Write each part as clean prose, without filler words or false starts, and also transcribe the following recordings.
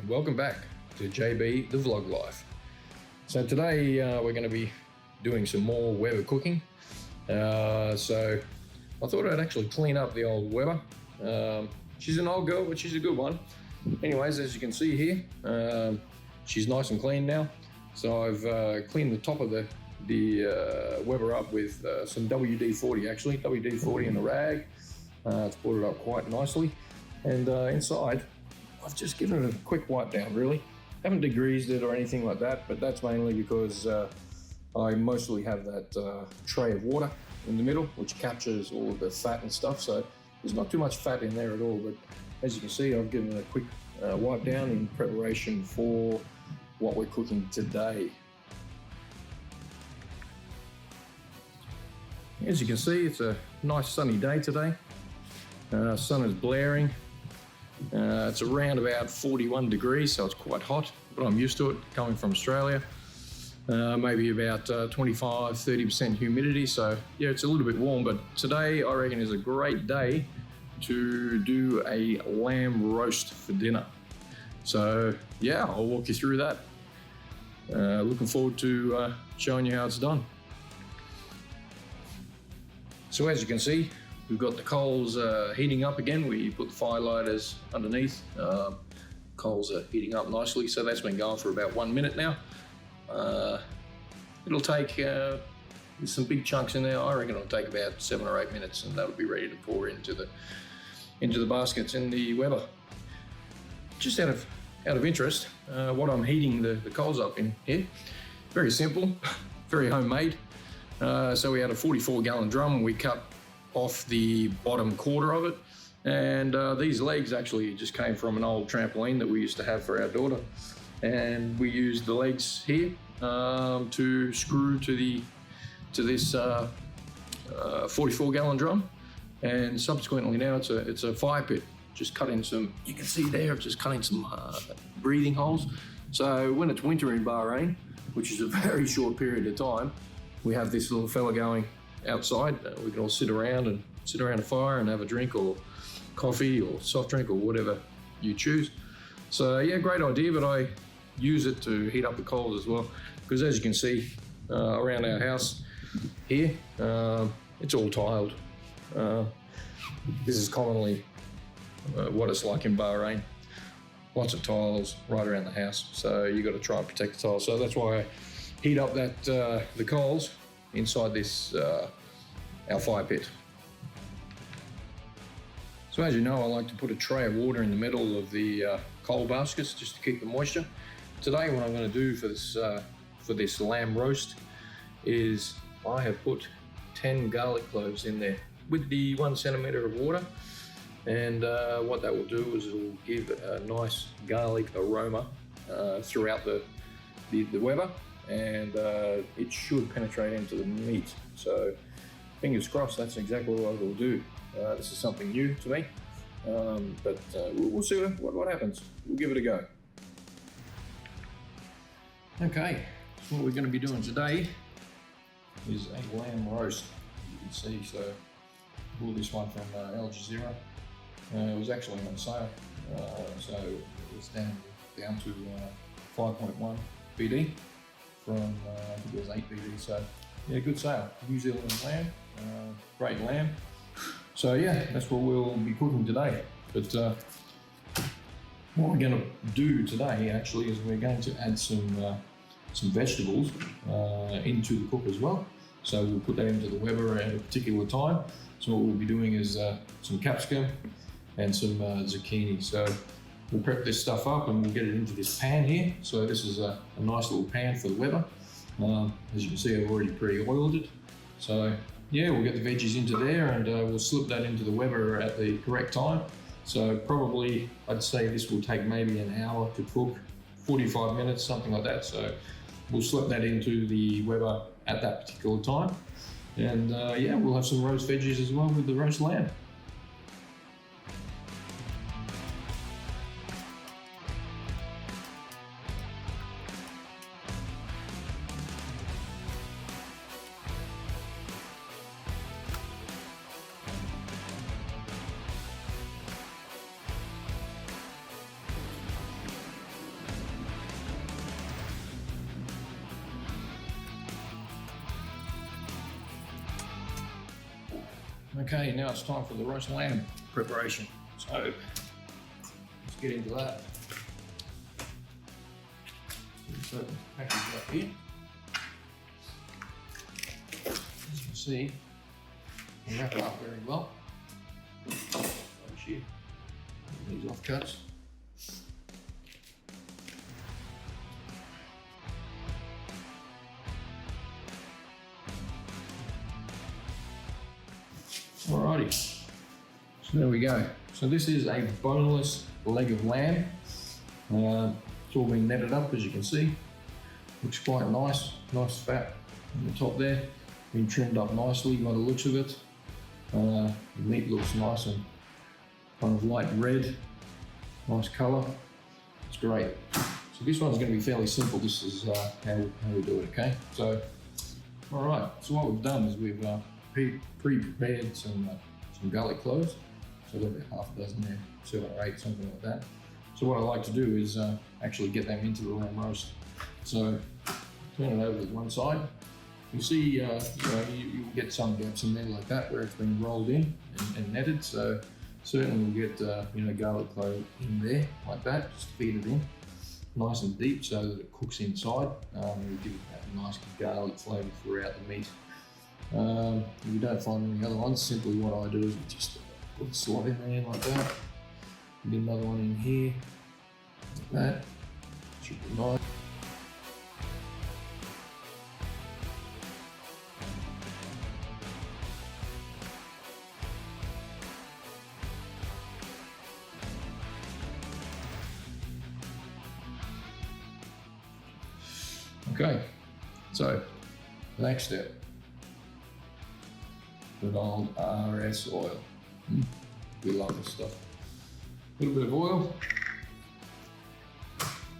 and welcome back to JB the Vlog Life. So today we're going to be doing some more Weber cooking. So I thought I'd actually clean up the old Weber. She's an old girl, but she's a good one. Anyways, as you can see here, she's nice and clean now. So I've cleaned the top of the Weber up with some WD-40 actually, WD-40 in a rag. It's brought it up quite nicely. And inside, I've just given it a quick wipe down really. Haven't degreased it or anything like that, but that's mainly because I mostly have that tray of water in the middle, which captures all of the fat and stuff. So there's not too much fat in there at all, but as you can see, I've given it a quick wipe down in preparation for what we're cooking today. As you can see, it's a nice sunny day today. Sun is blaring. It's around about 41 degrees, so it's quite hot, but I'm used to it coming from Australia. Maybe about 25-30% humidity, so yeah, it's a little bit warm, but today I reckon is a great day to do a lamb roast for dinner. So yeah, I'll walk you through that. Looking forward to showing you how it's done. So as you can see, we've got the coals heating up again. We put the firelighters underneath. Coals are heating up nicely, so that's been going for about 1 minute now. It'll take, there's some big chunks in there. I reckon it'll take about 7 or 8 minutes, and that'll be ready to pour into the baskets in the Weber. Just out of interest, what I'm heating the coals up in here, very simple, very homemade. So we had a 44-gallon drum. We cut off the bottom quarter of it, and these legs actually just came from an old trampoline that we used to have for our daughter, and we used the legs here to screw to this 44-gallon drum, and subsequently now it's a fire pit. Just cut in some, you can see there, I've just cut in some breathing holes. So when it's winter in Bahrain, which is a very short period of time, we have this little fella going outside. We can all sit around a fire and have a drink or coffee or soft drink or whatever you choose. So yeah, great idea, but I use it to heat up the coals as well, because as you can see around our house here, it's all tiled. This is commonly what it's like in Bahrain. Lots of tiles right around the house, so you got to try and protect the tiles. So that's why I heat up that the coals inside this our fire pit. So as you know, I like to put a tray of water in the middle of the coal baskets just to keep the moisture. Today what I'm going to do for this lamb roast is I have put 10 garlic cloves in there with the 1 centimetre of water, and what that will do is it will give a nice garlic aroma throughout the Weber, and it should penetrate into the meat. So fingers crossed, that's exactly what it will do. This is something new to me, but we'll see what happens. We'll give it a go. Okay, so what we're going to be doing today is a lamb roast. You can see, so I bought this one from Al Jazeera. It was actually on sale, so it was down to 5.1 BD from I think it was 8 BD. So yeah, good sale. New Zealand lamb, great lamb. So yeah, that's what we'll be cooking today. But what we're going to do today actually is we're going to add some vegetables into the cook as well. So we'll put that into the Weber at a particular time. So what we'll be doing is some capsicum and some zucchini. So we'll prep this stuff up and we'll get it into this pan here. So this is a nice little pan for the Weber. As you can see, I've already pre-oiled it. So yeah, we'll get the veggies into there, and we'll slip that into the Weber at the correct time. So probably, I'd say this will take maybe an hour to cook, 45 minutes, something like that. So we'll slip that into the Weber at that particular time. And yeah, we'll have some roast veggies as well with the roast lamb. Okay, now it's time for the roast lamb preparation. So let's get into that. So package up here. As you can see, we wrap it up very well. These offcuts. Alrighty, so there we go. So this is a boneless leg of lamb. It's all been netted up, as you can see. Looks quite nice, nice fat on the top there. Been trimmed up nicely by the looks of it. The meat looks nice and kind of light red, nice colour. It's great. So this one's going to be fairly simple. This is how we do it, okay? So, alright, so what we've done is we've pre-prepared some garlic cloves. So I've got about half a dozen there, 7 or 8, something like that. So what I like to do is actually get them into the lamb roast. So turn it over to one side. You see, you'll get some gaps in there like that where it's been rolled in and netted. So certainly we'll get garlic clove in there like that. Just feed it in nice and deep so that it cooks inside. We'll give it that nice garlic flavour throughout the meat. If you don't find any other ones, simply what I do is just put a slot in there like that. Get another one in here, like that. Should be nice. Okay, so the next step. Good old RS oil. We love this stuff. A little bit of oil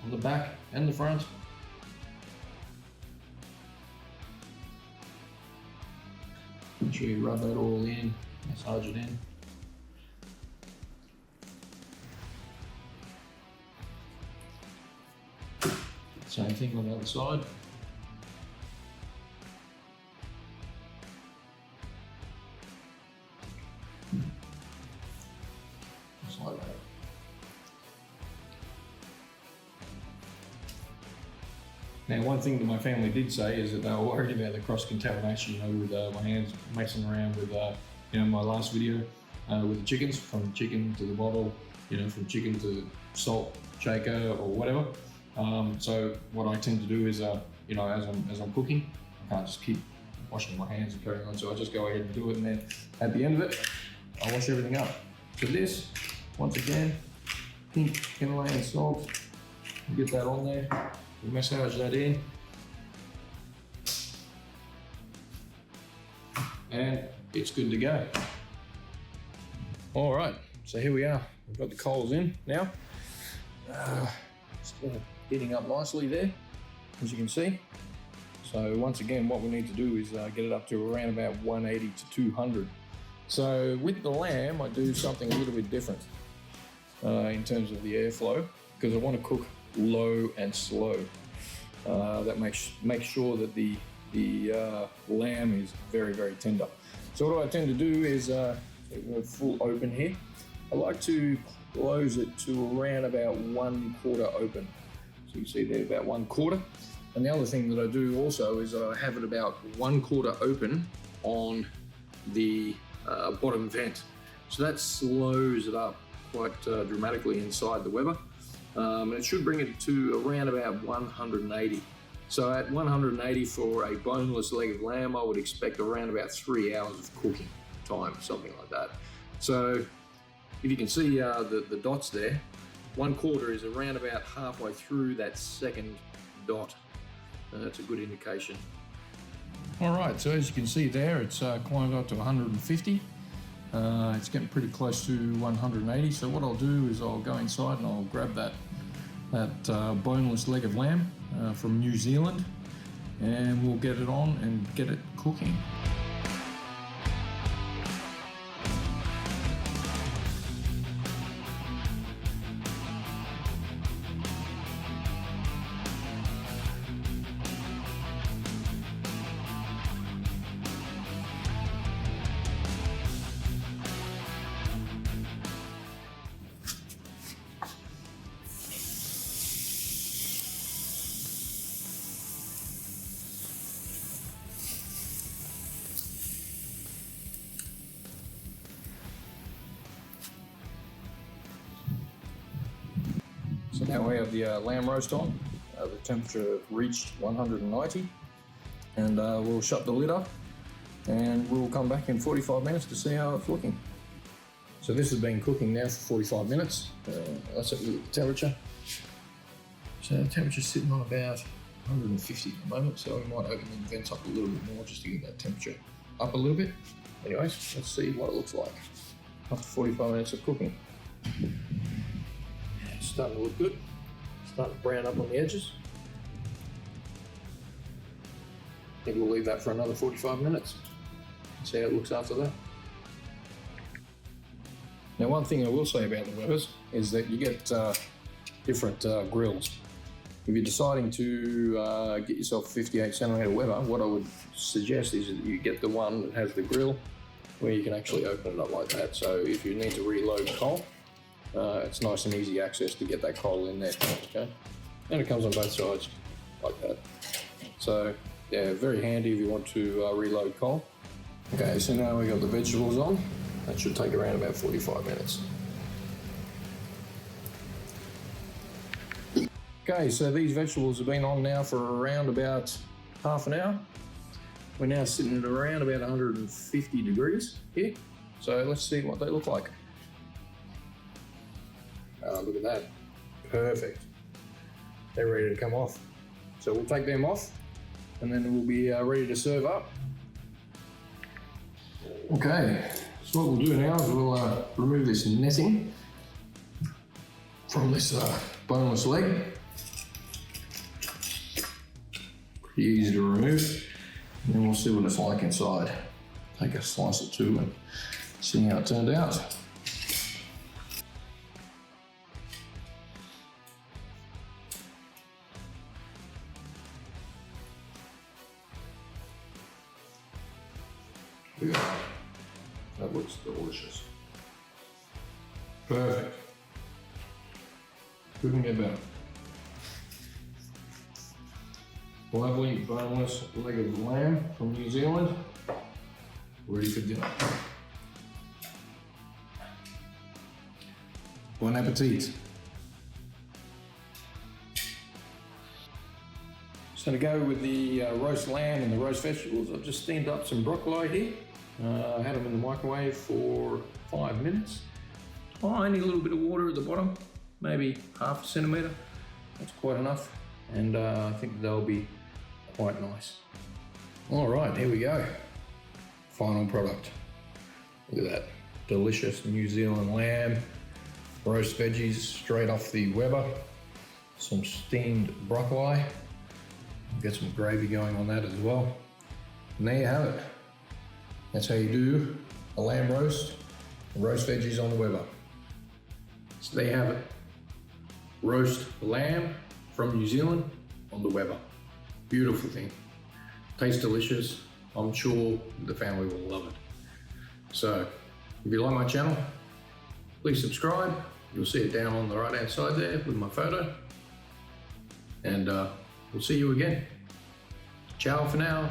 on the back and the front. Make sure you rub that all in, massage it in. Same thing on the other side. Just like that. Now, one thing that my family did say is that they were worried about the cross-contamination, with my hands messing around with, my last video with the chickens, from chicken to the bottle, from chicken to salt shaker or whatever. So what I tend to do is, as I'm cooking, I can't just keep washing my hands and carrying on. So I just go ahead and do it, and then at the end of it, I wash everything up. So this, once again, pink Himalayan salt. You get that on there. You massage that in, and it's good to go. All right, so here we are. We've got the coals in now. Heating up nicely there, as you can see. So once again, what we need to do is get it up to around about 180 to 200. So with the lamb, I do something a little bit different in terms of the airflow, because I want to cook low and slow. That makes sure that the lamb is very, very tender. So what I tend to do is full open here. I like to close it to around about 1/4 open. So you see there, about 1/4. And the other thing that I do also is I have it about 1/4 open on the bottom vent. So that slows it up quite dramatically inside the Weber. And it should bring it to around about 180. So at 180 for a boneless leg of lamb, I would expect around about 3 hours of cooking time, something like that. So if you can see the dots there, 1/4 is around about halfway through that second dot. That's a good indication. All right, so as you can see there, it's climbed up to 150. It's getting pretty close to 180. So what I'll do is I'll go inside and I'll grab that boneless leg of lamb from New Zealand, and we'll get it on and get it cooking. So now we have the lamb roast on. The temperature reached 190, and we'll shut the lid up and we'll come back in 45 minutes to see how it's looking. So this has been cooking now for 45 minutes. Let's have a look at the temperature. So the temperature's sitting on about 150 at the moment, so we might open the vents up a little bit more just to get that temperature up a little bit. Anyways, let's see what it looks like after 45 minutes of cooking. It's starting to look good. Starting to brown up on the edges. I think we'll leave that for another 45 minutes. See how it looks after that. Now, one thing I will say about the Webers is that you get different grills. If you're deciding to get yourself a 58 centimeter Weber, what I would suggest is that you get the one that has the grill where you can actually open it up like that. So if you need to reload coal, it's nice and easy access to get that coal in there, okay? And it comes on both sides like that. So yeah, very handy if you want to reload coal. Okay, so now we got the vegetables on. That should take around about 45 minutes. Okay, so these vegetables have been on now for around about half an hour. We're now sitting at around about 150 degrees here. So let's see what they look like. Look at that, perfect. They're ready to come off. So we'll take them off and then we'll be ready to serve up. Okay, so what we'll do now is we'll remove this netting from this boneless leg. Pretty easy to remove. And then we'll see what it's like inside. Take a slice or two and see how it turned out. Yeah, that looks delicious. Perfect. Couldn't get better. Lovely boneless leg of lamb from New Zealand, ready for dinner. Bon appetit. So to go with the roast lamb and the roast vegetables, I've just steamed up some broccoli here. I had them in the microwave for 5 minutes. Tiny little bit of water at the bottom, maybe half a centimetre. That's quite enough, and I think they'll be quite nice. All right, here we go. Final product. Look at that, delicious New Zealand lamb, roast veggies straight off the Weber, some steamed broccoli. Get some gravy going on that as well. And there you have it. That's how you do a lamb roast and roast veggies on the Weber. So there you have it. Roast lamb from New Zealand on the Weber. Beautiful thing. Tastes delicious. I'm sure the family will love it. So if you like my channel, please subscribe. You'll see it down on the right hand side there with my photo. And we'll see you again. Ciao for now.